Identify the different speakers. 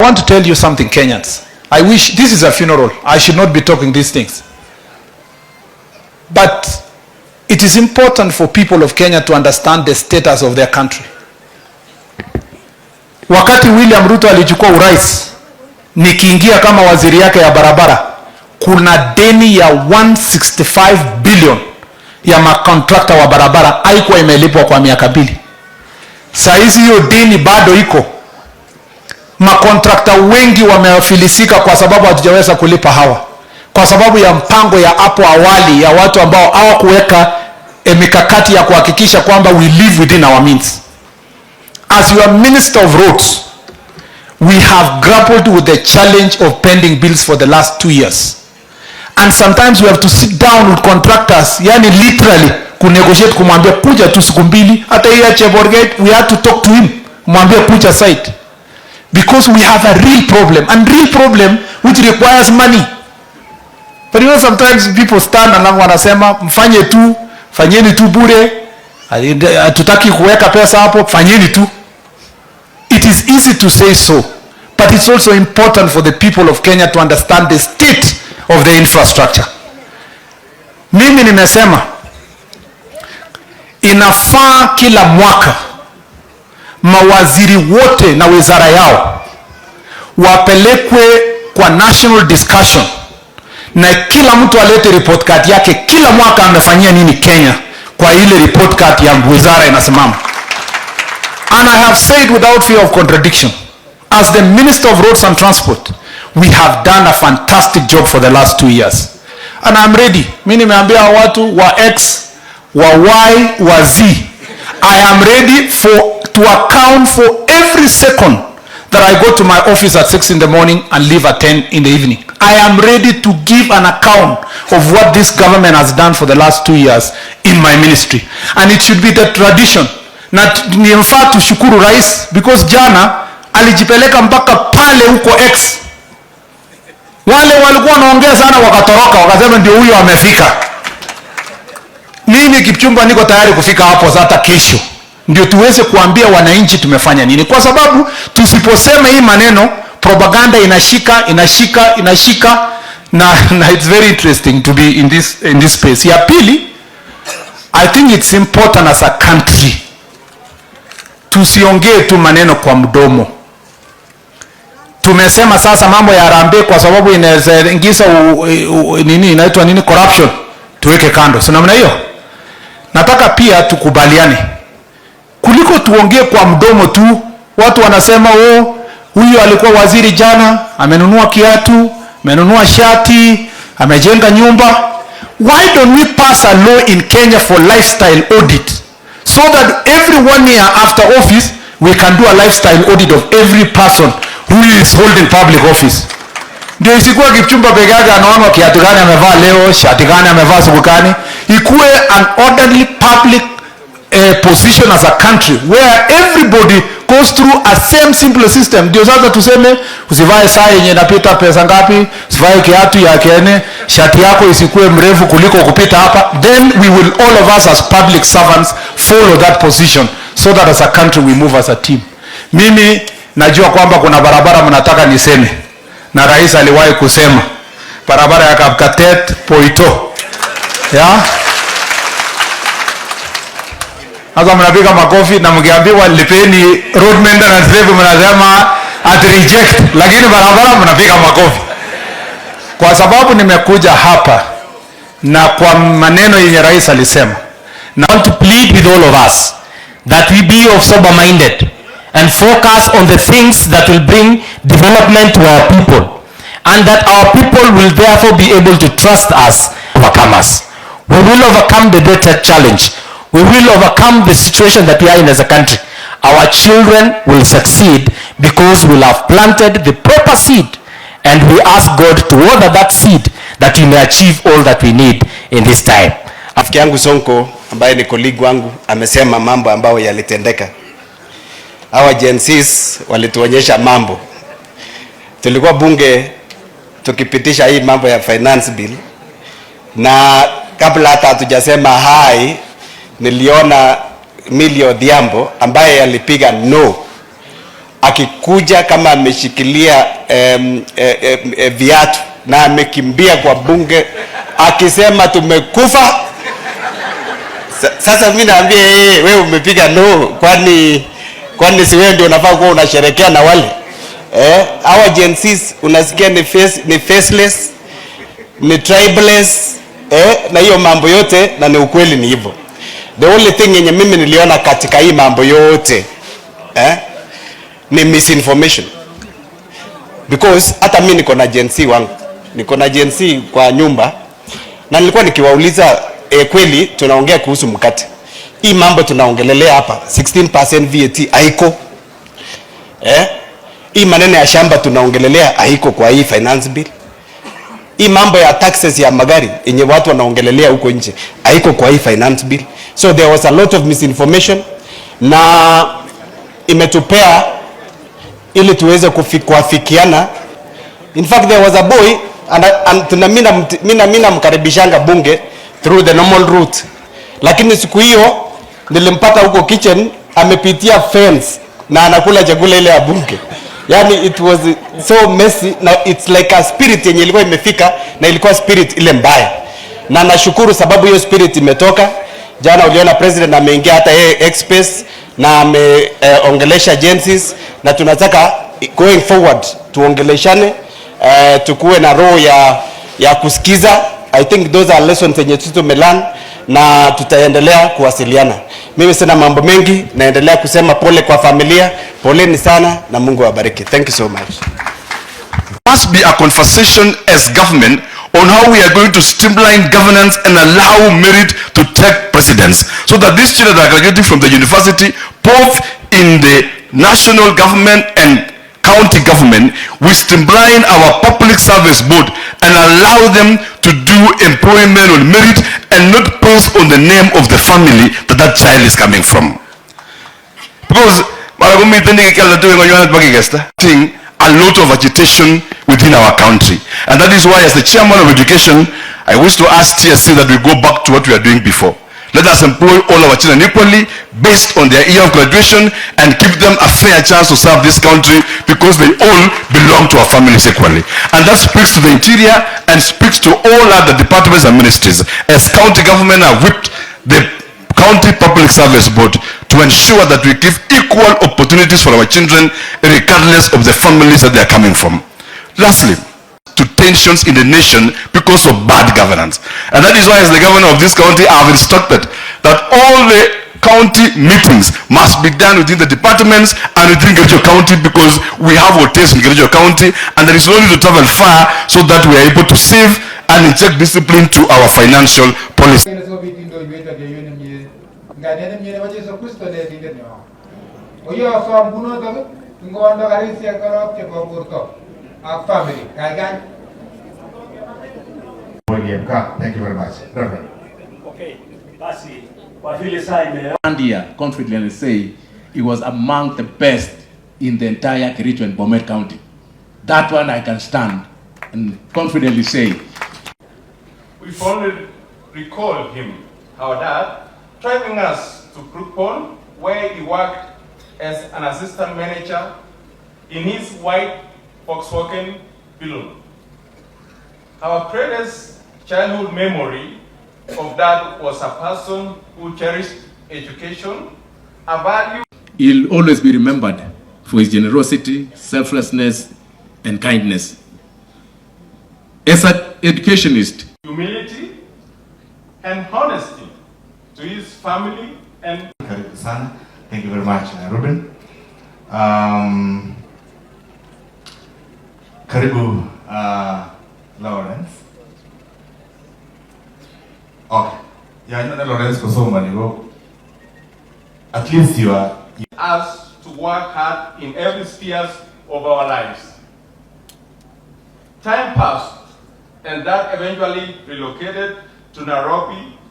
Speaker 1: I want to tell you something, Kenyans. I wish, this is a funeral. I should not be talking these things. But it is important for people of Kenya to understand the status of their country. Wakati William Ruto alichukua urais, nikiingia kama waziri yake ya barabara, kuna deni ya 165 billion ya makontrakta wa barabara haikuwa imelipwa kwa miaka 2. Saizi hiyo deni bado iko. Makontrakta wengi wamefilisika kwa sababu hatujaweza kulipa hawa. Kwa sababu ya mpango ya hapo awali ya watu ambao hawakuweka mikakati ya kuhakikisha kwamba we live within our means. As your Minister of Roads, we have grappled with the challenge of pending bills for the last 2 years. And sometimes we have to sit down with contractors, yani literally, kunegotiate, kumwambia kuja tu siku 2, hata hiya Cheborget, we had to talk to him, kumwambia kuja site. Because we have a real problem, and real problem which requires money. But you know, sometimes people stand and wanasema, mfanye tu, fanyeni tu bure, hatutaki kuweka pesa hapo, fanyeni tu. It is easy to say so, but it's also important for the people of Kenya to understand the state of the infrastructure. Mimi nimesema, inafaa kila mwaka mawaziri wote na wizara yao wapelekwe kwa national discussion, na kila mtu alete report card yake kila mwaka amefanyia nini Kenya kwa ile report card ya wizara inasimama. And I have said without fear of contradiction, as the Minister of Roads and Transport, we have done a fantastic job for the last 2 years. And I'm ready. Mimi nimeambia watu wa X, wa Y, wa Z, I am ready to account for every second that I go to my office at 6 in the morning and leave at 10 in the evening. I am ready to give an account of what this government has done for the last 2 years in my ministry. And it should be the tradition. Na nimefaa tushukuru rais, because jana alijipeleka mpaka pale huko X. Wale walikuwa wanaongea sana wakatoroka, wakasema ndio huyo amefika. Mimi Kipchumba niko tayari kufika hapo hata kesho, ndio tuweze kuambia wananchi tumefanya nini. Kwa sababu tusiposema hii maneno, propaganda inashika na it's very interesting to be in this space. Ya pili, I think it's important as a country tusiongee tu maneno kwa mdomo. Tumesema sasa mambo ya Harambee kwa sababu inaweza ingiza inaitwa nini, corruption, tuweke kando. So namna hiyo nataka pia tukubaliane, kuliko tuongee kwa mdomo tu. Watu wanasema huyu alikuwa waziri jana, amenunua kiatu, amenunua shati, amejenga nyumba. Why don't we pass a law in Kenya for lifestyle audit, so that every 1 year after office we can do a lifestyle audit of every person who is holding public office? Ndio isikuwa Kipchumba peke yake anaona kiatu gani amevaa leo, shati gani amevaa siku gani. Ikuwe an orderly public position as a country where everybody goes through a same simple system. Ndio sasa tuseme usivae saa yenye inapita pesa ngapi, usivae kiatu ya kene, shati yako isikuwe mrefu kuliko kupita hapa. Then we will all of us as public servants follow that position, so that as a country we move as a team. Mimi najua kwamba kuna barabara mnataka niseme, na rais aliwahi kusema barabara ya Kapkatet Poito, ya hasa mnapiga makofi na mkiambiwa lipeni road maintenance levy mnasema at reject, lakini barabara mnapiga makofi. Kwa sababu nimekuja hapa na kwa maneno yenye rais alisema,
Speaker 2: I want to plead with all of us that we be of sober minded and focus on the things that will bring development to our people, and that our people will therefore be able to trust us, overcome us. We will overcome the data challenge. We will overcome the situation that we are in as a country. Our children will succeed because we will have planted the proper seed, and we ask God to water that seed that we may achieve all that we need in this time.
Speaker 3: Rafiki yangu Sonko ambaye ni colleague wangu amesema mambo ambayo yalitendeka. Hawa Gen Zs walituonyesha mambo. Tulikuwa bunge tukipitisha hii mambo ya finance bill, na kabla hata hatujasema hai, niliona Millie Odhiambo ambaye alipiga no akikuja kama ameshikilia viatu na amekimbia kwa bunge akisema tumekufa. Sasa mimi naambia wewe umepiga no, kwani si wewe ndio unafaa kuwa unasherekea na wale our Gen Zs unasikia ni faceless, ni tribeless, na hiyo mambo yote, na ni ukweli ni hivyo. The only thing yenye mimi niliona katika hii mambo yote ni misinformation, because hata mimi niko na Gen Z wangu, niko na Gen Z kwa nyumba, na nilikuwa nikiwauliza kweli tunaongea kuhusu mkate, hii mambo tunaongelelea hapa 16% VAT haiko, hii maneno ya shamba tunaongelelea haiko kwa hii finance bill, hii mambo ya taxes ya magari yenye watu wanaongelelea huko nje haiko kwa hii finance bill. So there was a lot of misinformation, na imetupea ili tuweze kuafikiana. In fact there was a boy and mimi namkaribishanga bunge through the normal route, lakini siku hiyo nilimpata huko kitchen amepitia fence na anakula chakula ile ya bunge. Yani it was so messy, na it's like a spirit yenye ilikuwa imefika, na ilikuwa spirit ile mbaya, na nashukuru sababu hiyo spirit imetoka. Jana uliona president ameingia hata yeye express na ameongelesha agencies, na tunataka going forward tuongeleshane, tukuwe na roho ya kusikiza. I think those are lessons yenye tumelan, na tutaendelea kuwasiliana. Mimi sina mambo mengi, naendelea kusema pole kwa familia, poleni sana na Mungu awabariki. Thank you so much.
Speaker 4: Must be a conversation as government on how we are going to streamline governance and allow merit to take precedence, so that these children that are graduating from the university, both in the national government and county government, we streamline our public service board and allow them to do employment on merit and not based on the name of the family that child is coming from. Because a lot of agitation within our country, and that is why, as the chairman of education, I wish to ask TSC that we go back to what we were doing before. Let us employ all our children equally based on their year of graduation and give them a fair chance to serve this country, because they all belong to our families equally. And that speaks to the interior and speaks to all other departments and ministries. As county government have whipped the County Public Service Board to ensure that we give equal opportunities for our children regardless of the families that they are coming from. Lastly, to tensions in the nation because of bad governance. And that is why, as the governor of this county, I have instructed that all the county meetings must be done within the departments and within Kericho County, because we have hotels in Kericho County and there is no need to travel far, so that we are able to save and inject discipline to our financial policy.
Speaker 5: Thank you very much.
Speaker 6: Okay, basi kwa vile saa imeandia confidently say it was among the best in the entire Kericho and Bomet County. That one I can stand and confidently say.
Speaker 7: We fondly recall him, our dad, driving us to Brook Pond, where he worked as an assistant manager in his white Volkswagen Beetle. Our greatest childhood memory of that was a person who cherished education, a value.
Speaker 6: He'll always be remembered for his generosity, selflessness, and kindness. As an educationist,
Speaker 7: humility and honesty to his family and.
Speaker 5: Thank you very much, Ruben. Karibu, Lawrence. Okay. Yeah, you know Lawrence kusoma nigo. At least you are.
Speaker 7: Us to work hard in every sphere of our lives. Time passed, and that eventually relocated to Nairobi